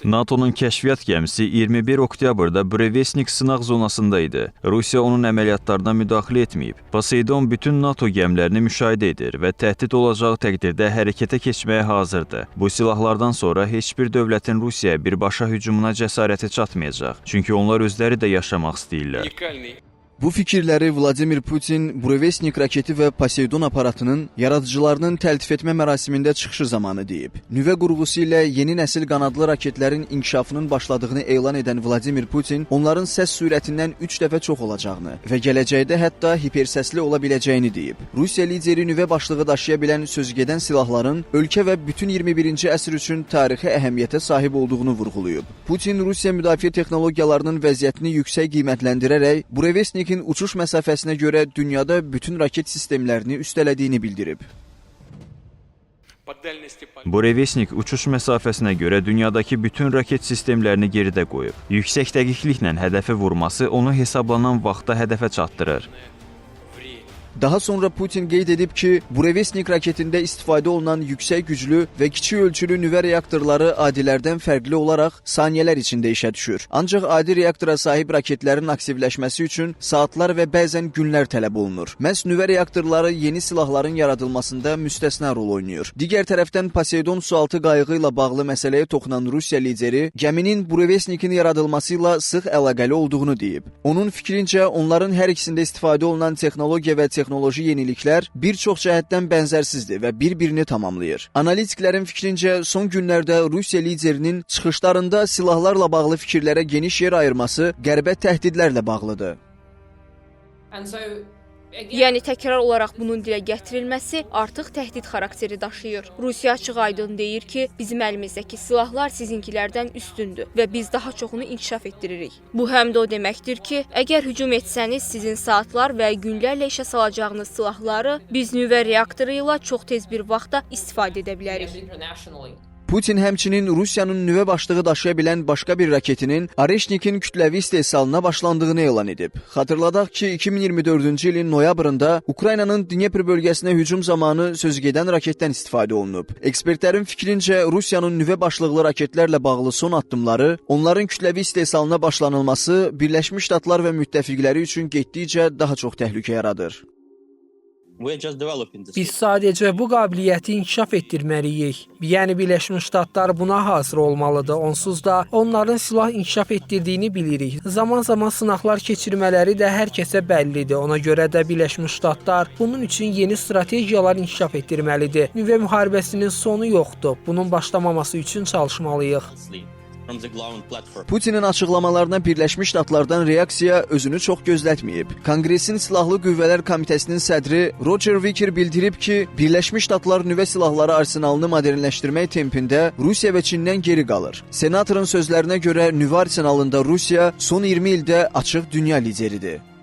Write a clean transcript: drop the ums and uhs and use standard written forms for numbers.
NATO-nun kəşfiyyat gəmisi 21 oktyabrda Burevestnik sınaq zonasında idi. Rusiya onun əməliyyatlarına müdaxilə etməyib. Poseidon bütün NATO gəmilərini müşahidə edir və təhdid olacağı təqdirdə hərəkətə keçməyə hazırdır. Bu silahlardan sonra heç bir dövlətin Rusiyaya birbaşa hücumuna cəsarəti çatmayacaq. Çünki onlar özləri də yaşamaq istəyirlər. Bu fikirləri Vladimir Putin Burevestnik raketi və Poseidon aparatının yaradıcılarının təltif etmə mərasimində çıxışı zamanı deyib. Nüvə qurğusu ilə yeni nəsil qanadlı raketlərin inkişafının başladığını elan edən Vladimir Putin onların səs sürətindən 3 dəfə çox olacağını və gələcəkdə hətta hipersəsli ola biləcəyini deyib. Rusiya lideri nüvə başlığı daşıya bilən sözügedən silahların ölkə və bütün 21-ci əsr üçün tarixi əhəmiyyətə sahib olduğunu vurğulayıb. Putin Rusiya müdafiə texnologiyalarının vəziyyətini yüksək qiymətləndirərək Burevestnik uçuş məsafəsinə görə dünyada bütün raket sistemlərini üstələdiyini bildirib. Burevestnik uçuş məsafəsinə görə dünyadakı bütün raket sistemlərini geridə qoyub. Yüksək dəqiqliklə hədəfi vurması onu hesablanan vaxtda hədəfə çatdırır. Daha sonra Putin qeyd edib ki, Burevestnik raketində istifadə olunan yüksək güclü və kiçik ölçülü nüvə reaktorları adilərdən fərqli olaraq saniyələr içində işə düşür. Ancaq adi reaktora sahib raketlərin aktivləşməsi üçün saatlar və bəzən günlər tələb olunur. Məhz nüvə reaktorları yeni silahların yaradılmasında müstəsna rol oynayır. Digər tərəfdən Poseidon sualtı qayığı ilə bağlı məsələyə toxunan Rusiya lideri gəminin Burevestnikin yaradılması ilə sıx əlaqəli olduğunu deyib. Onun fikrincə, onların hər ikisində istifadə olunan texnologiya və texnoloji yeniliklər bir çox cəhətdən bənzərsizdir və bir-birini tamamlayır. Analitiklərin fikrincə, son günlərdə Rusiya liderinin çıxışlarında silahlarla bağlı fikirlərə geniş yer ayırması qərbə təhdidlərlə bağlıdır. Yəni təkrar olaraq bunun dilə gətirilməsi artıq təhdid xarakteri daşıyır. Rusiya açıq-aydın deyir ki, bizim əlimizdəki silahlar sizinkilərdən üstündür və biz daha çoxunu inkişaf etdiririk. Bu həm də o deməkdir ki, əgər hücum etsəniz, sizin saatlar və günlərlə işə salacağınız silahları biz nüvə reaktoru ilə çox tez bir vaxtda istifadə edə bilərik. Putin həmçinin Rusiyanın nüvə başlığı daşıya bilən başqa bir raketinin Oreshnikin kütləvi istehsalına başlandığını elan edib. Xatırladaq ki, 2024-cü ilin noyabrında Ukraynanın Dnepr bölgəsinə hücum zamanı sözügedən raketdən istifadə olunub. Ekspertlərin fikrincə, Rusiyanın nüvə başlıqlı raketlərlə bağlı son addımları, onların kütləvi istehsalına başlanılması Birləşmiş Ştatlar və müttəfiqləri üçün getdikcə daha çox təhlükə yaradır. Biz sadəcə bu qabiliyyəti inkişaf etdirməliyik. Yəni Birləşmiş Ştatlar buna hazır olmalıdır. Onsuz da onların silah inkişaf etdirdiyini bilirik. Zaman-zaman sınaqlar keçirmələri də hər kəsə bəllidir. Ona görə də Birləşmiş Ştatlar bunun üçün yeni strategiyalar inkişaf etdirməlidir. Nüvə müharibəsinin sonu yoxdur. Bunun başlamaması üçün çalışmalıyıq. Putinin açıqlamalarına Birləşmiş Ştatlardan reaksiya özünü çox gözlətməyib. Konqresin Silahlı Qüvvələr Komitəsinin sədri Roger Wicker bildirib ki, Birləşmiş Ştatlar nüvə silahları arsenalını modernləşdirmək tempində Rusiya və Çindən geri qalır. Senatorun sözlərinə görə nüvə arsenalında Rusiya son 20 ildə açıq dünya lideridir.